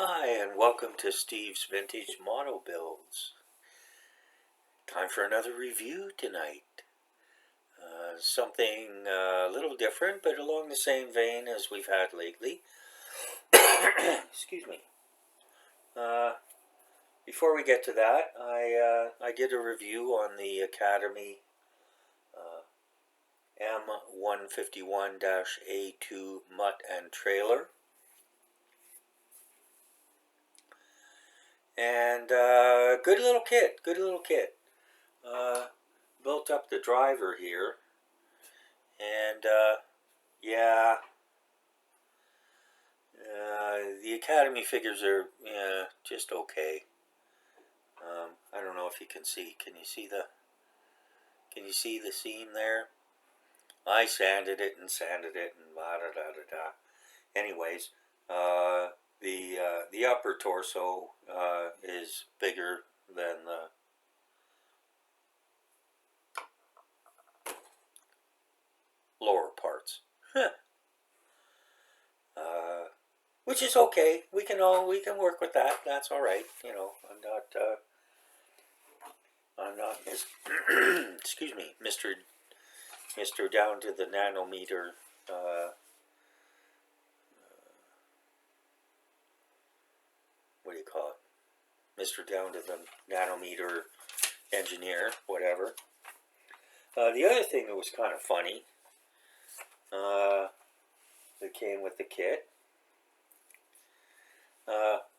Hi, and welcome to Steve's Vintage Model Builds. Time for another review tonight. Something a little different, but along the same vein as we've had lately. Excuse me. Before we get to that, I did a review on the Academy M151-A2 Mutt and Trailer. And good little kit. Built up the driver here, and yeah, the Academy figures are just okay. I don't know if you can see. Can you see the seam there? I sanded it and blah da da da da. Anyways, the upper torso is bigger than the lower parts, which is okay. We can work with that. That's all right. You know, I'm not excuse me, Mr. Down to the nanometer. What do you call it? Mr. Down to the nanometer engineer, whatever. The other thing that was kind of funny that came with the kit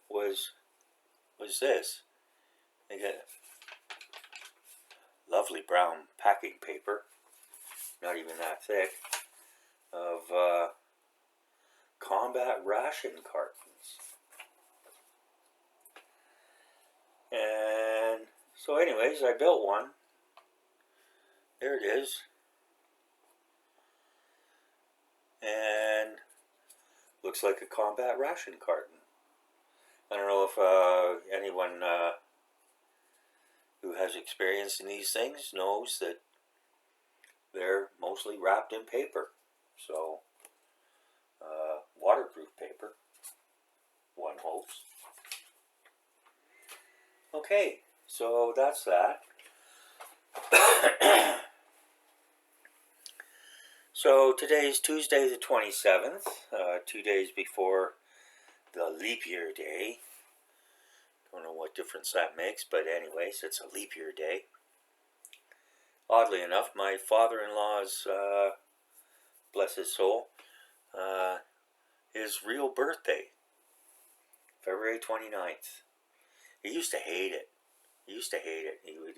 was this. They got lovely brown packing paper, not even that thick, of combat ration cartons. And so anyways, I built one. There it is. And looks like a combat ration carton. I don't know if anyone who has experience in these things knows that they're mostly wrapped in paper. So, waterproof paper, one hopes. Okay, so that's that. So today's Tuesday the 27th, 2 days before the leap year day. Don't know what difference that makes, but anyways, it's a leap year day. Oddly enough, my father-in-law's, bless his soul, his real birthday, February 29th. He used to hate it. He would,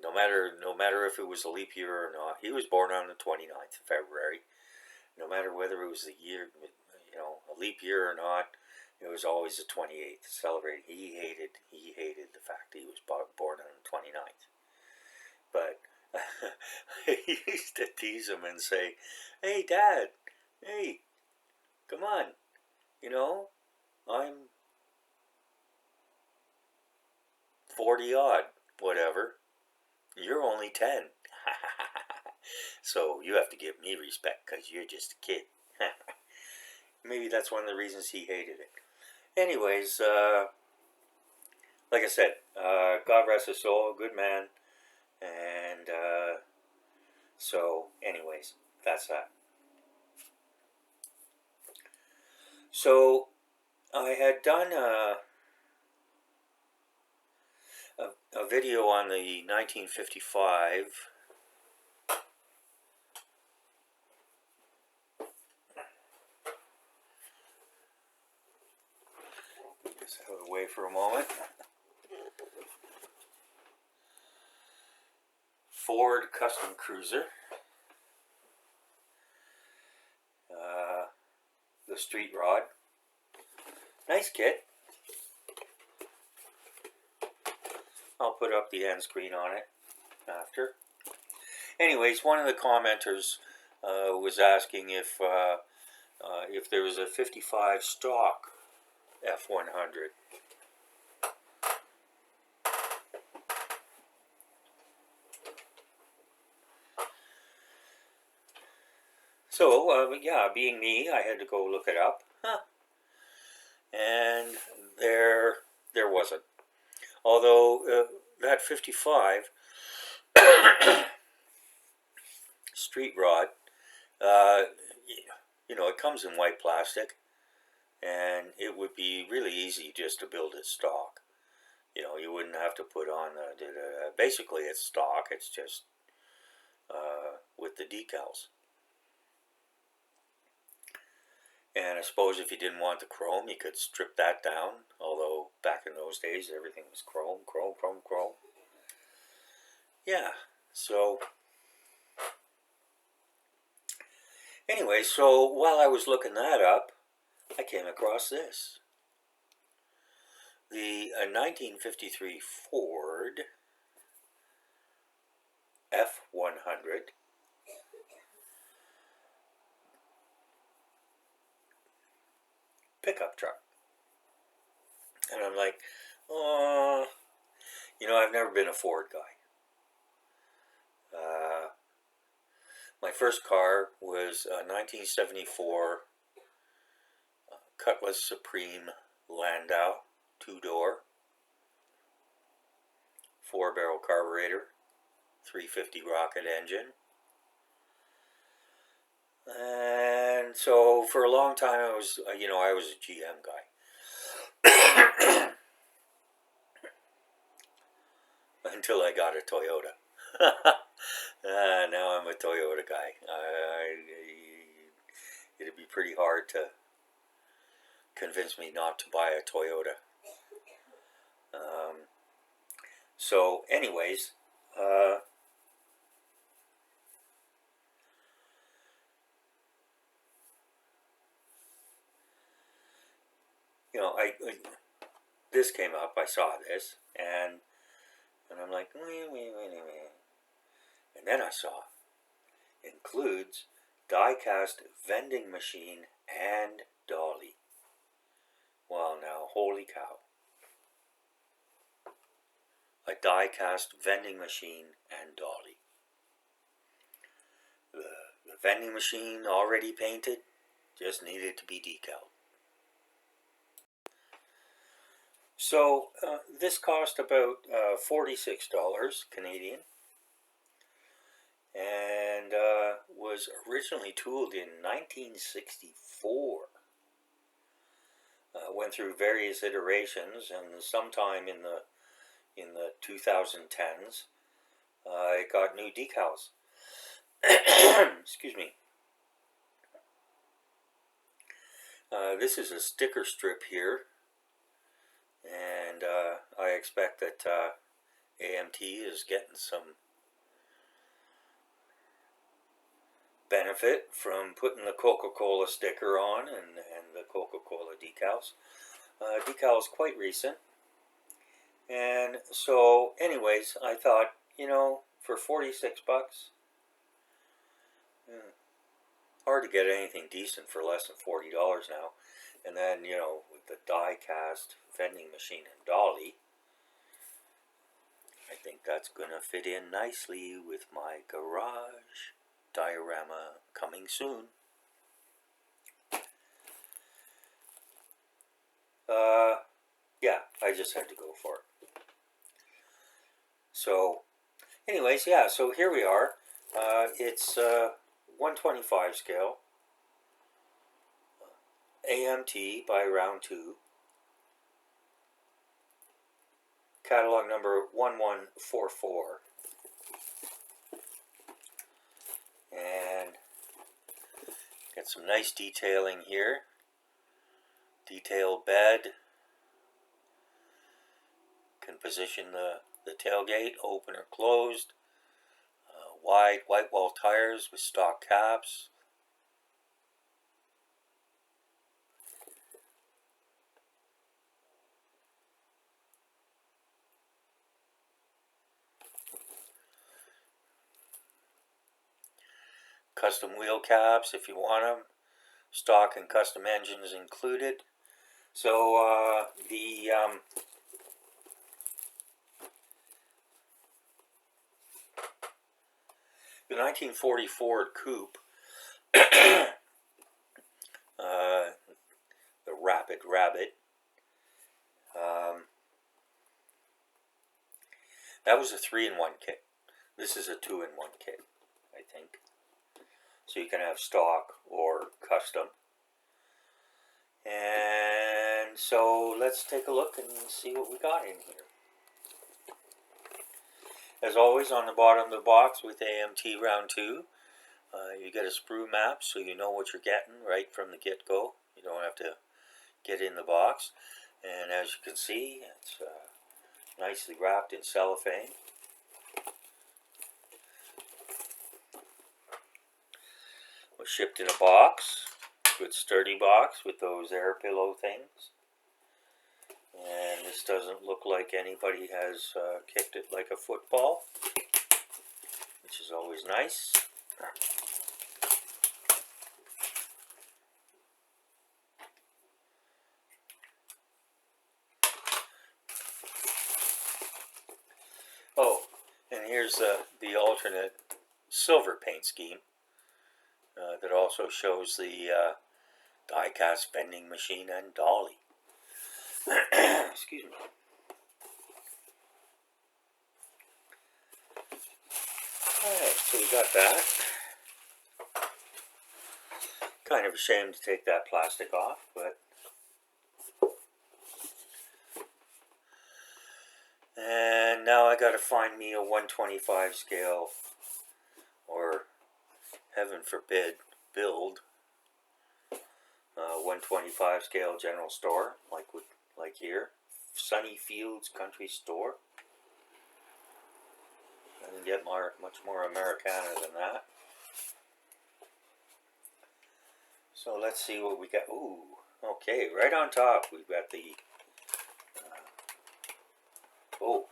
no matter if it was a leap year or not. He was born on the 29th of February. No matter whether it was a year, a leap year or not, it was always the 28th celebrating. He hated the fact that he was born on the 29th. But he used to tease him and say, "Hey, Dad, hey, come on, I'm 40 odd, whatever. You're only 10. So you have to give me respect because you're just a kid." Maybe that's one of the reasons he hated it. Anyways, like I said, God rest his soul, good man. And so, anyways, that's that. So, I had done a video on the 1955 just out of the way for a moment. Ford Custom Cruiser, the street rod, nice kit. I'll put up the end screen on it after. Anyways, one of the commenters was asking if there was a 55 stock F-100. So, yeah, being me, I had to go look it up. And there wasn't. Although that 55 street rod, uh, you know, it comes in white plastic, and it would be really easy just to build it stock. You know, you wouldn't have to put on basically it's stock. It's just with the decals. And I suppose if you didn't want the chrome, you could strip that down. Although back in those days, everything was chrome, chrome, chrome, chrome. Yeah. So anyway, so while I was looking that up, I came across this. The 1953 Ford F-100 pickup truck. And I'm like, oh, you know, I've never been a Ford guy. My first car was a 1974 Cutlass Supreme Landau, 2-door, 4-barrel carburetor, 350 rocket engine. And so for a long time I was, you know, I was a GM guy. Until I got a Toyota. Now I'm a Toyota guy. It'd be pretty hard to convince me not to buy a Toyota. So anyways, you know, this came up, I saw this, and I'm like, wait. And then I saw, includes die-cast vending machine and dolly. Well, now, holy cow. A die-cast vending machine and dolly. The vending machine already painted, just needed to be decaled. So this cost about $46 Canadian, and was originally tooled in 1964. Went through various iterations, and sometime in the 2010s, it got new decals. Excuse me. This is a sticker strip here. And I expect that AMT is getting some benefit from putting the Coca-Cola sticker on and the Coca-Cola decals. Decals quite recent. And so anyways, I thought, you know, for 46 bucks, hard to get anything decent for less than $40 now. And then, you know, with the die-cast vending machine and dolly, I think that's going to fit in nicely with my garage diorama coming soon. Yeah, I just had to go for it. So, anyways, yeah, so here we are. It's 125 scale. AMT by round 2. Catalog number 1144. And got some nice detailing here. Detailed bed. Can position the tailgate open or closed. Wide white wall tires with stock caps. Custom wheel caps if you want them. Stock and custom engines included. So the 1940 Ford Coupe, the Rapid Rabbit, That was a 3-in-1 kit. This is a 2-in-1 kit, I think. So you can have stock or custom. And so let's take a look and see what we got in here. As always, on the bottom of the box with AMT round 2, you get a sprue map so you know what you're getting right from the get-go. You don't have to get in the box. And as you can see, it's nicely wrapped in cellophane. Was shipped in a box, good sturdy box with those air pillow things. And this doesn't look like anybody has kicked it like a football, which is always nice. Oh, and here's the alternate silver paint scheme that also shows the die-cast vending machine and dolly. Excuse me. Alright, so we got that. Kind of ashamed to take that plastic off, but... And now I gotta find me a 125 scale, or heaven forbid, build 125 scale general store, like here, Sunny Fields Country Store. I can get much more Americana than that. So let's see what we got. Ooh, okay, right on top we've got the oh,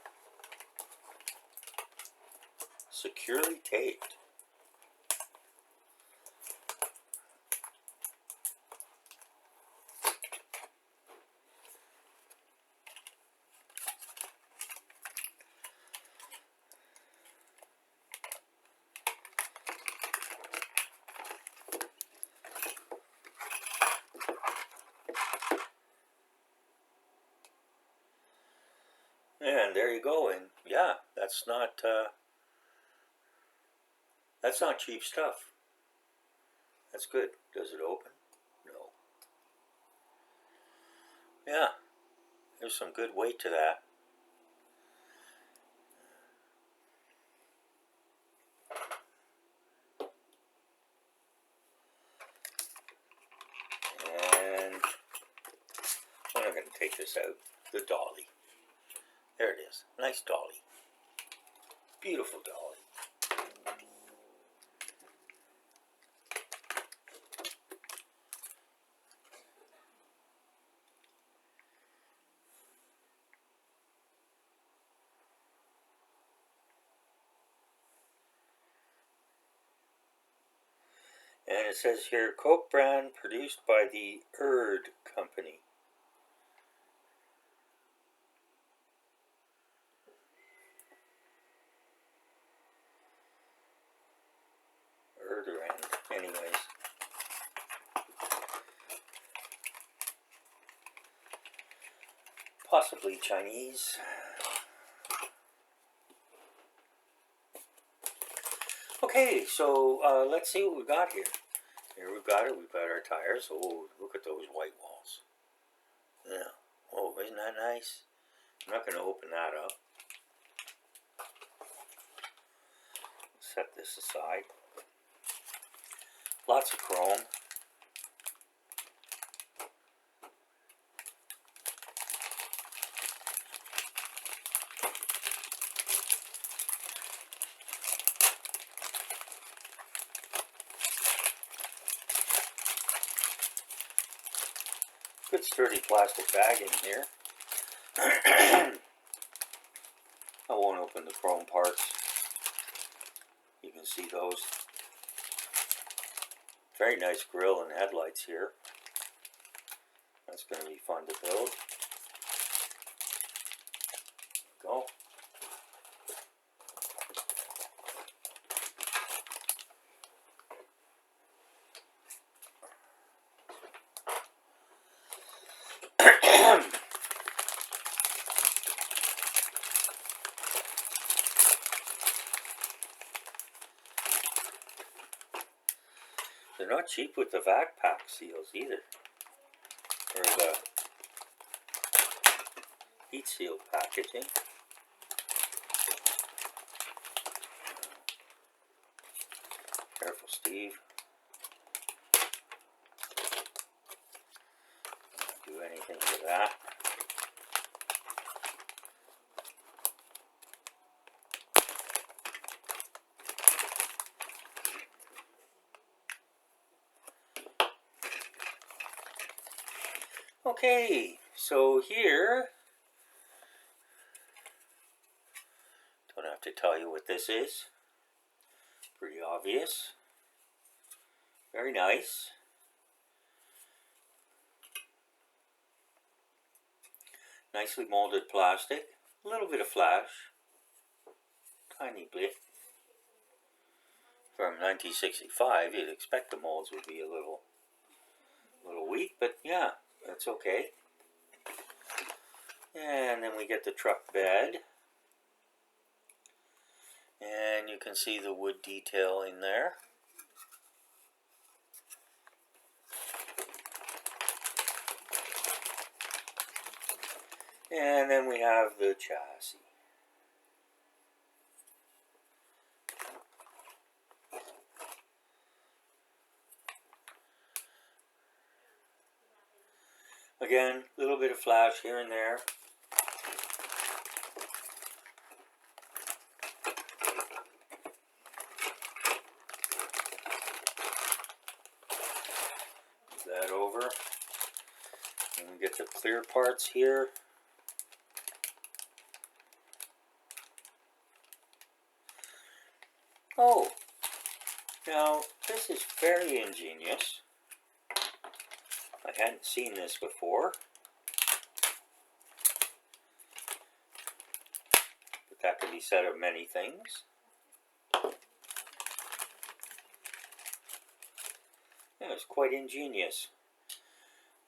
securely taped. And there you go, and yeah, that's not cheap stuff. That's good. Does it open? No. Yeah, there's some good weight to that. And I'm not going to take this out. The dolly. There it is. Nice dolly. Beautiful dolly. And it says here, Coke brand produced by the Erd Company. Anyways. Possibly Chinese. Okay, so let's see what we got here. Here we've got it. We've got our tires. Oh, look at those white walls. Yeah. Oh, isn't that nice? I'm not going to open that up. Set this aside. Lots of chrome. Good sturdy plastic bag in here. I won't open the chrome parts. You can see those. Very nice grille and headlights here. That's going to be fun to build. Go. they're not cheap with the vac pack seals either. Or the heat seal packaging. Careful, Steve. Don't do anything to that. Okay, so here, don't have to tell you what this is. Pretty obvious. Very nice. Nicely molded plastic. A little bit of flash. Tiny bit. From 1965, you'd expect the molds would be a little weak, but yeah, that's okay. And then we get the truck bed. And you can see the wood detail in there. And then we have the chassis. Again, a little bit of flash here and there. Move that over. And we get the clear parts here. Oh, now this is very ingenious. I hadn't seen this before. But that could be said of many things. Yeah, it's quite ingenious.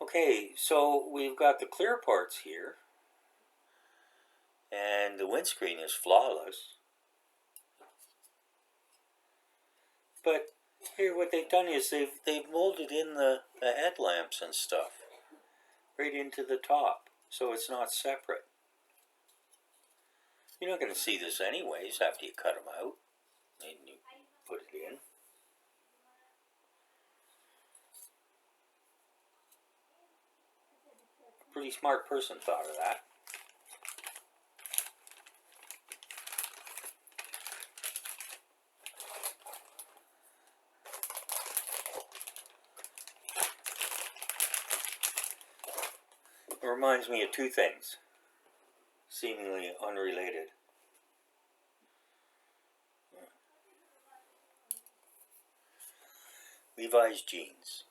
Okay, so we've got the clear parts here. And the windscreen is flawless. But here what they've done is they've molded in the headlamps and stuff right into the top, so it's not separate. You're not going to see this anyways after you cut them out and you put it in. Pretty smart person thought of that. It reminds me of two things, seemingly unrelated. Levi's jeans.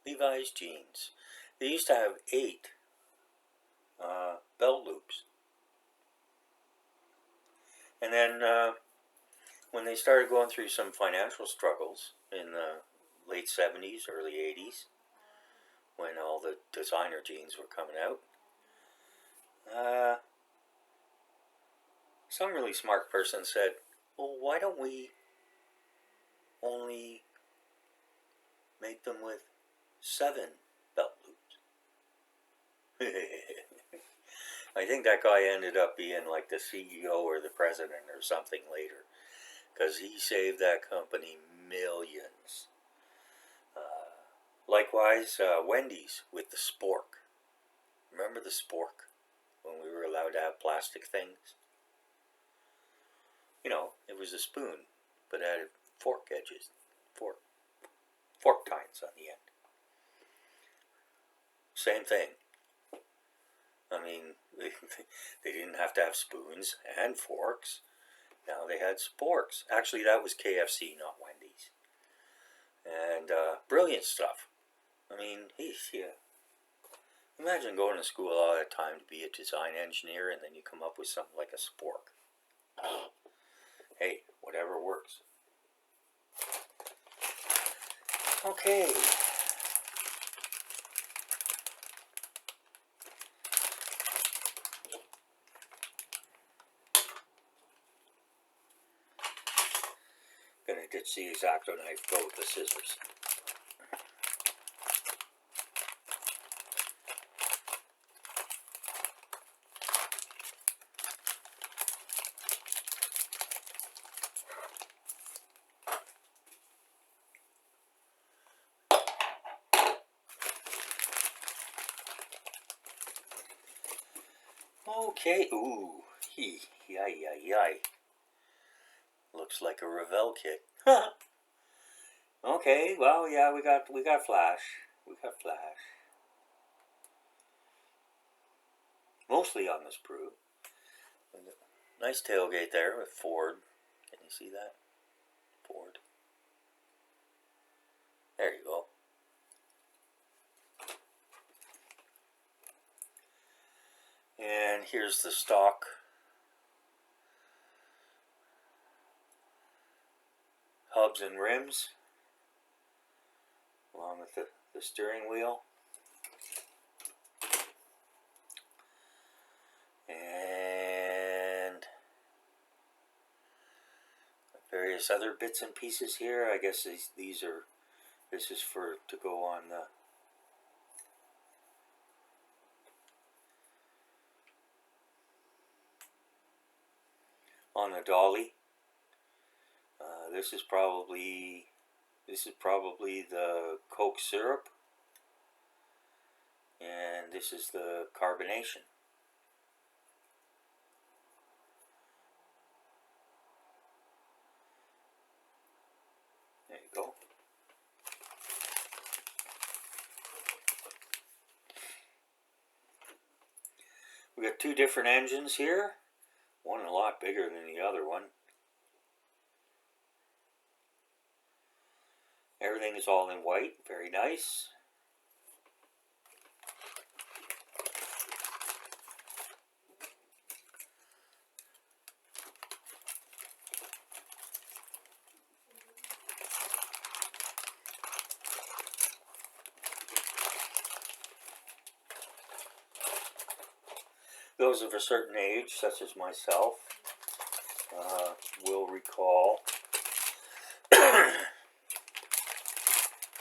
Levi's jeans. They used to have 8 belt loops. And then when they started going through some financial struggles in the late 70s, early 80s, when all the designer jeans were coming out, some really smart person said, well, why don't we only make them with 7 belt loops? I think that guy ended up being like the CEO or the president or something later, because he saved that company millions. Likewise, Wendy's with the spork. Remember the spork? When we were allowed to have plastic things? You know, it was a spoon, but it had fork edges. Fork tines on the end. Same thing. I mean, they didn't have to have spoons and forks. Now they had sporks. Actually, that was KFC, not Wendy's. And brilliant stuff. I mean, yeah. Imagine going to school all that time to be a design engineer and then you come up with something like a spork. Hey, whatever works. Okay. Gonna ditch the X-Acto knife, go with the scissors. Okay, ooh, yay. Looks like a Revell kit. Okay, well, yeah, we got flash. We got flash. Mostly on the sprue. Nice tailgate there with Ford. Can you see that? Ford. There you go. And here's the stock hubs and rims, along with the steering wheel. And various other bits and pieces here. I guess this is for to go on the dolly. This is probably the Coke syrup, and this is the carbonation. There you go. We got two different engines here. One a lot bigger than the other one. Everything is all in white, very nice. Those of a certain age, such as myself, will recall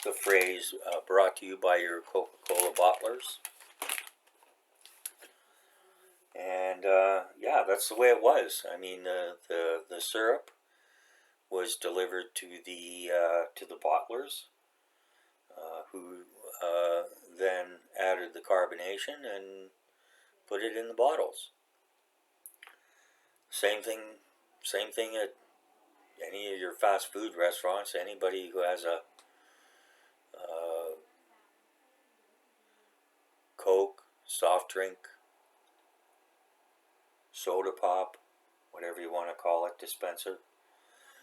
the phrase brought to you by your Coca-Cola bottlers. And yeah, that's the way it was. I mean, the syrup was delivered to the bottlers, who then added the carbonation and put it in the bottles. Same thing at any of your fast food restaurants. Anybody who has a Coke, soft drink, soda pop, whatever you want to call it, dispenser,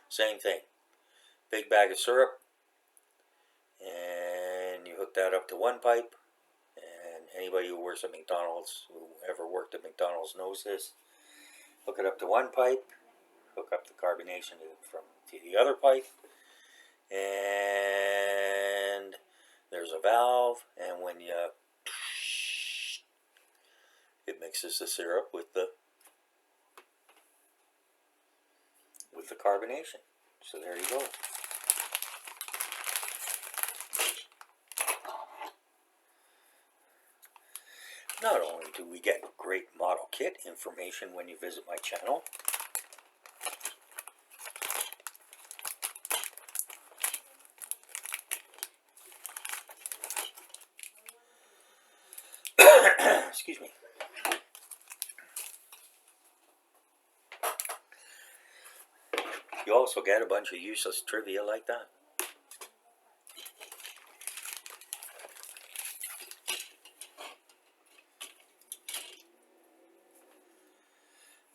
same thing. Big bag of syrup, and you hook that up to one pipe. And anybody who works at McDonald's, who ever worked at McDonald's, knows this. Hook it up to one pipe, hook up the carbonation to the other pipe, and there's a valve, and when it mixes the syrup with the carbonation. So there you go. Not only do we get great model kit information when you visit my channel, excuse me, you also get a bunch of useless trivia like that.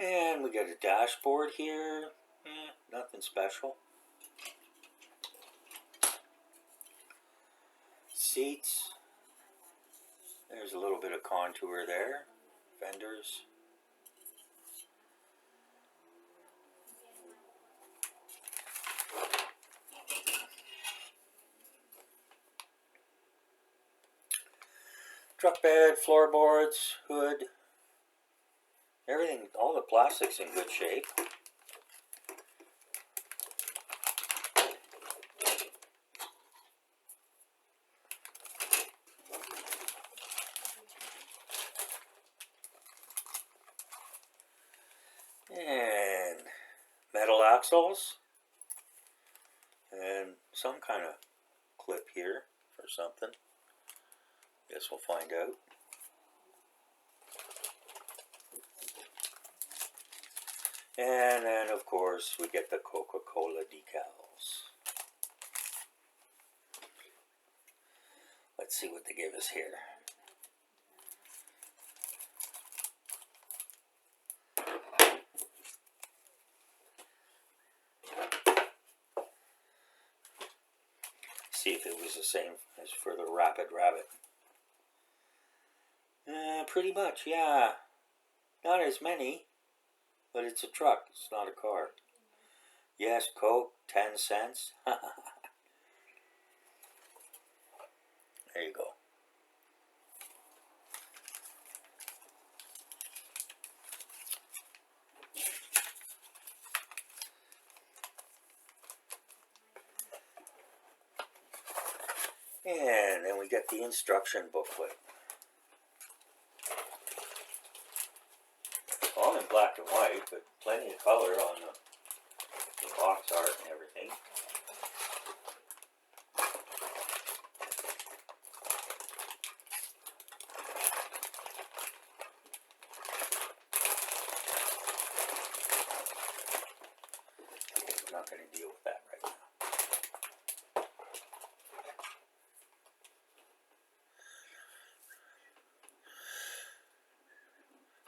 And we got a dashboard here. Nothing special. Seats. There's a little bit of contour there. Fenders. Truck bed, floorboards, hood. Everything, all the plastic's in good shape. axles and some kind of clip here or something. Guess we'll find out. And then of course we get the Coca-Cola decals. Let's see what they give us here. See if it was the same as for the Rapid Rabbit. Pretty much, yeah. Not as many, but it's a truck. It's not a car. Yes, Coke, 10 cents. There you go. And then we get the instruction booklet. All in black and white, but plenty of color on the box art and everything. I'm not going to deal with that right now.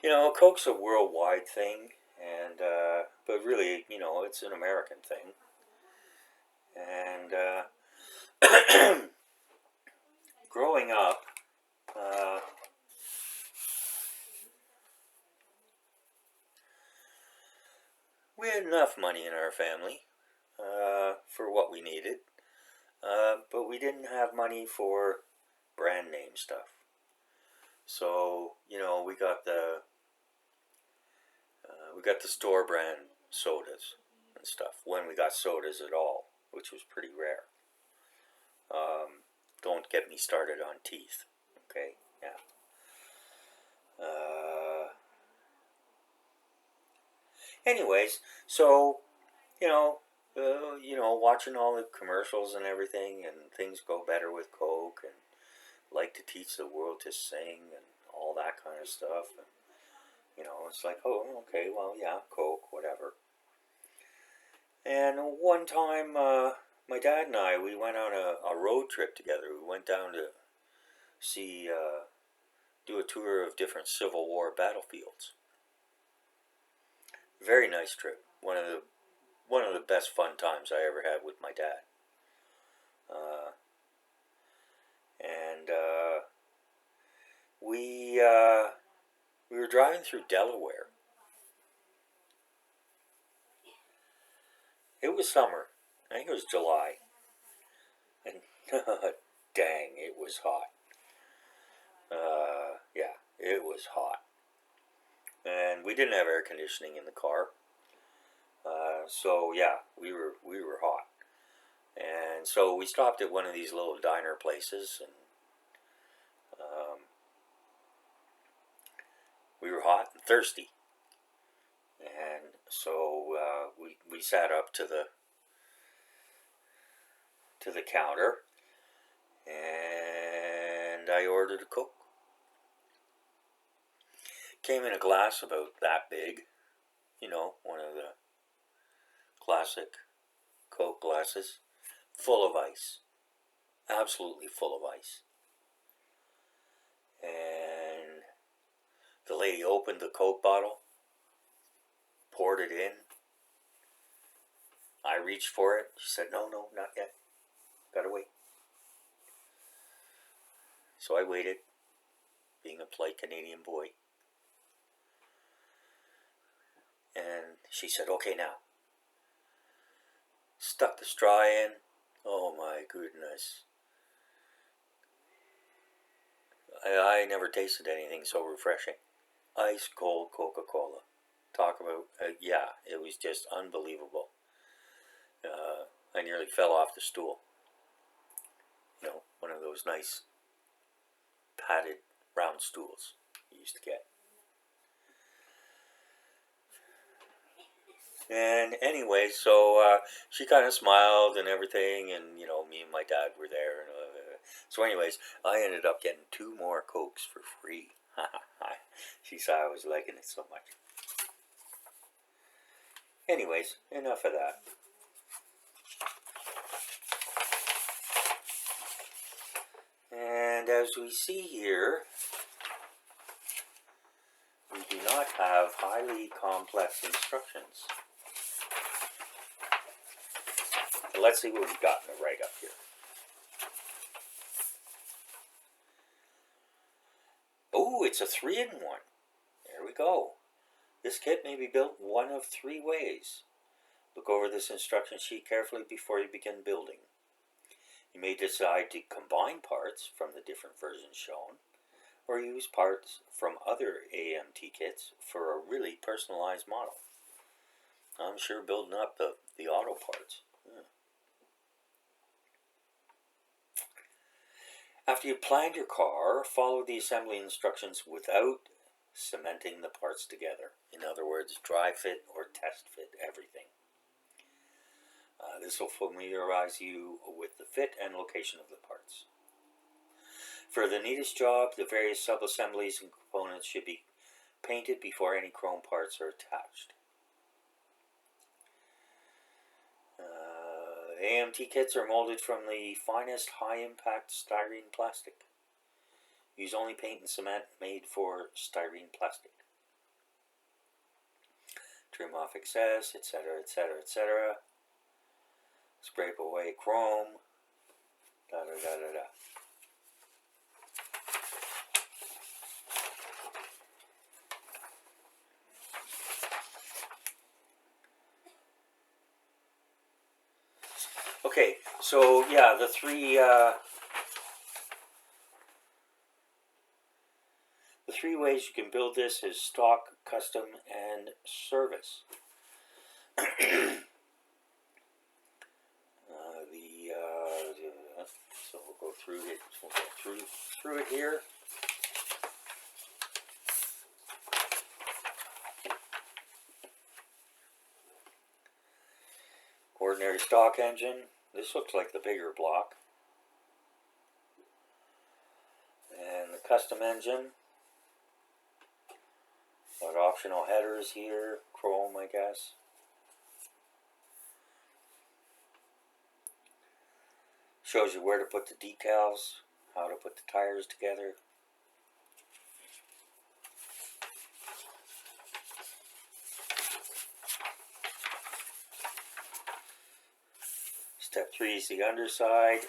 You know, Coke's a worldwide thing, and but really, you know, it's an American thing. And growing up, we had enough money in our family for what we needed, but we didn't have money for brand name stuff. So, you know, we got the store brand sodas and stuff, when we got sodas at all, which was pretty rare. Don't get me started on teeth, okay? Yeah. Anyways, so, you know, watching all the commercials and everything, and things go better with Coke, and like to teach the world to sing, and all that kind of stuff, and you know, it's like, oh, okay, well, yeah, Coke, whatever. And one time, my dad and I, we went on a road trip together. We went down to see, do a tour of different Civil War battlefields. Very nice trip. One of the best fun times I ever had with my dad. We were driving through Delaware. It was summer. I think it was July. And dang, it was hot. Yeah, it was hot. And we didn't have air conditioning in the car. So yeah, we were hot. And so we stopped at one of these little diner places, and we were hot and thirsty. And so we sat up to the counter, and I ordered a Coke. Came in a glass about that big, you know, one of the classic Coke glasses, full of ice, absolutely full of ice. And the lady opened the Coke bottle, poured it in. I reached for it. She said, no, not yet. Gotta wait. So I waited, being a polite Canadian boy. And she said, okay, now. Stuck the straw in. Oh my goodness. I never tasted anything so refreshing. Ice cold Coca-Cola. Talk about, yeah, it was just unbelievable. I nearly fell off the stool. You know, one of those nice padded round stools you used to get. And anyway, so she kind of smiled and everything, and me and my dad were there. So, anyways, I ended up getting 2 more Cokes for free. She saw I was liking it so much. Anyways, enough of that. And as we see here, we do not have highly complex instructions. And let's see what we've got in the write-up here. Oh, it's a 3-in-1. There we go. This kit may be built one of 3 ways. Look over this instruction sheet carefully before you begin building. You may decide to combine parts from the different versions shown, or use parts from other AMT kits for a really personalized model. I'm sure building up the auto parts. After you've planned your car, follow the assembly instructions without cementing the parts together. In other words, dry fit or test fit everything. This will familiarize you with the fit and location of the parts. For the neatest job, the various sub-assemblies and components should be painted before any chrome parts are attached. AMT kits are molded from the finest high-impact styrene plastic. Use only paint and cement made for styrene plastic. Trim off excess, etc., etc., etc. Scrape away chrome. Da da da da da. Okay, so yeah, the three ways you can build this is stock, custom, and service. So we'll go through it. We'll go through it here. Ordinary stock engine. This looks like the bigger block. And the custom engine. Got optional headers here. Chrome, I guess. Shows you where to put the decals, how to put the tires together. Step 3 is the underside.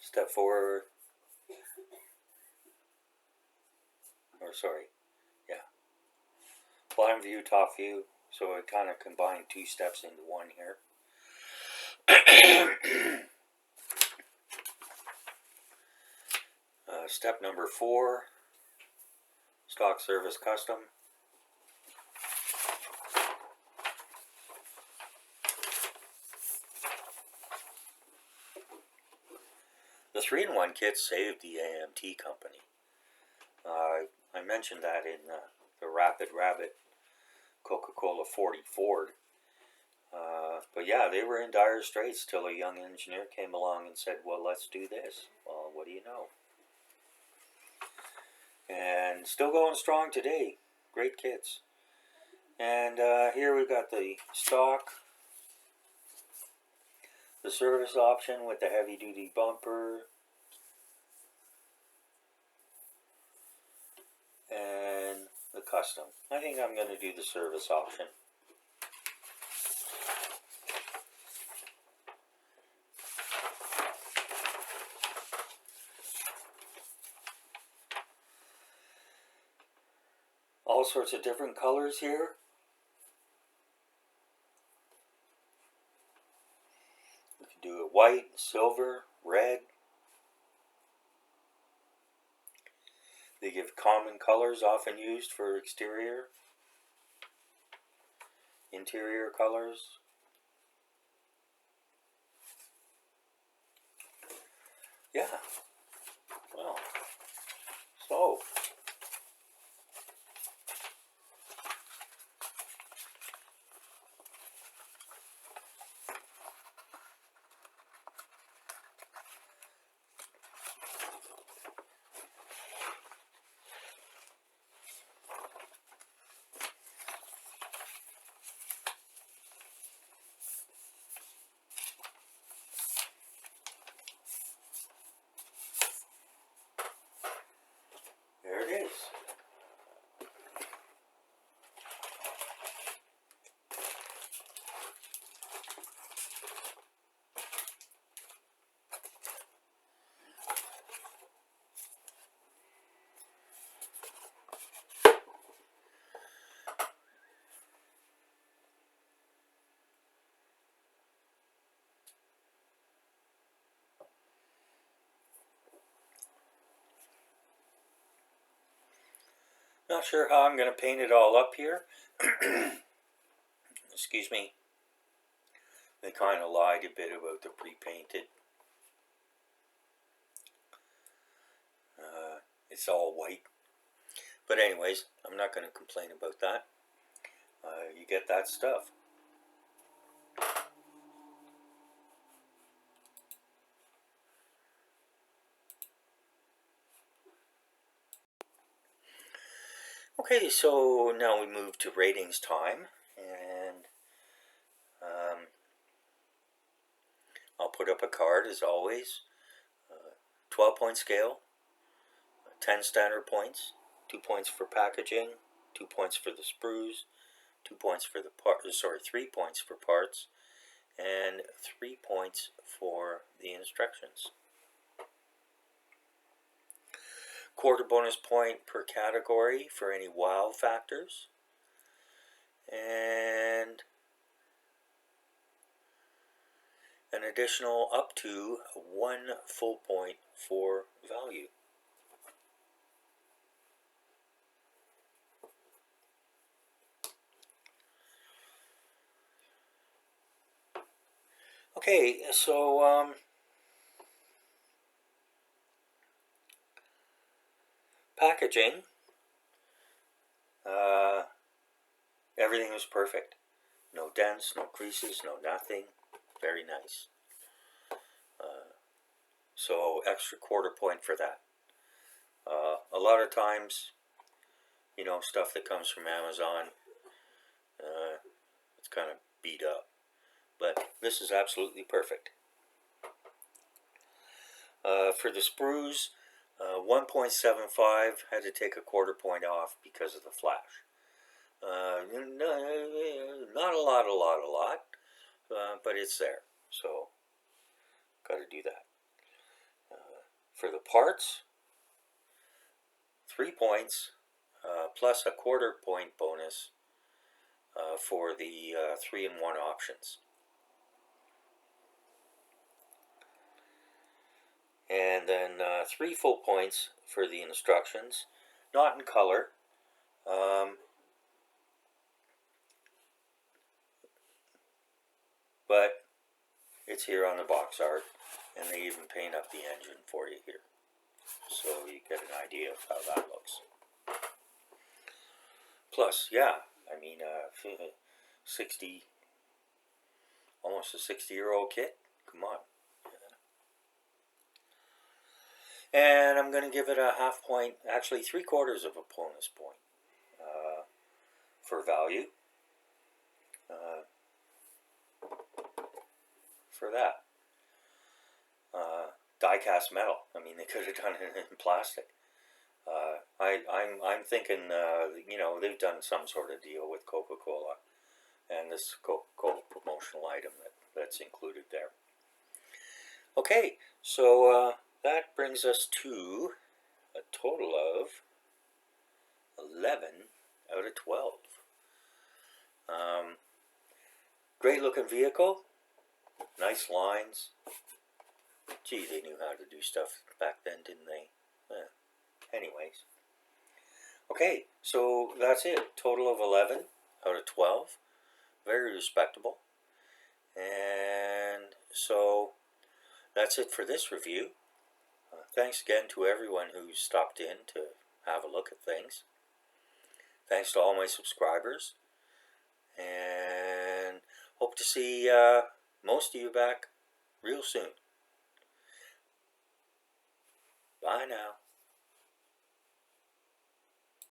Step 4, bottom view, top view. So I kind of combined 2 steps into one here. Step number 4, stock, service, custom. The 3-in-1 kit saved the AMT company. I mentioned that in the Rapid Rabbit Coca-Cola 40 Ford. But yeah, they were in dire straits till a young engineer came along and said, well, let's do this. Well, what do you know? And still going strong today. Great kits. And here we've got the stock, the service option with the heavy duty bumper, and the custom. I think I'm going to do the service option. All sorts of different colors here. You can do it white, silver, red. They give common colors often used for exterior. Interior colors. Yeah. Well, so Not sure how I'm going to paint it all up here. Excuse me. They kind of lied a bit about the pre-painted. It's all white. But anyways, I'm not going to complain about that. You get that stuff. Okay, so now we move to ratings time, and I'll put up a card as always. 12-point scale, 10 standard points, 2 points for packaging, 2 points for the sprues, 2 points for the 3 points for parts, and 3 points for the instructions. Quarter bonus point per category for any wow factors, and an additional up to 1 full point for value. Okay, so packaging, everything was perfect. No dents, no creases, no nothing. Very nice. So extra quarter point for that. A lot of times, you know, stuff that comes from Amazon, it's kind of beat up. But this is absolutely perfect. For the sprues, 1.75 had to take a quarter point off because of the flash. Not a lot, but it's there, so got to do that. For the parts, 3 points plus a quarter point bonus for the 3-in-1 options. And then 3 full points for the instructions, not in color. But it's here on the box art, and they even paint up the engine for you here, so you get an idea of how that looks. Plus, yeah, I mean, 60, almost a 60-year-old kit. Come on. And I'm going to give it a half point, actually 3/4 of a bonus point for value. For that. Die-cast metal. I mean, they could have done it in plastic. I'm thinking, you know, they've done some sort of deal with Coca-Cola, and this Coca-Cola promotional item that's included there. Okay, so that brings us to a total of 11 out of 12. Great looking vehicle, nice lines. Gee, they knew how to do stuff back then, didn't they? Anyways. Okay, so that's it. Total of 11 out of 12. Very respectable. And so that's it for this review. Thanks again to everyone who stopped in to have a look at things. Thanks to all my subscribers. And hope to see most of you back real soon. Bye now.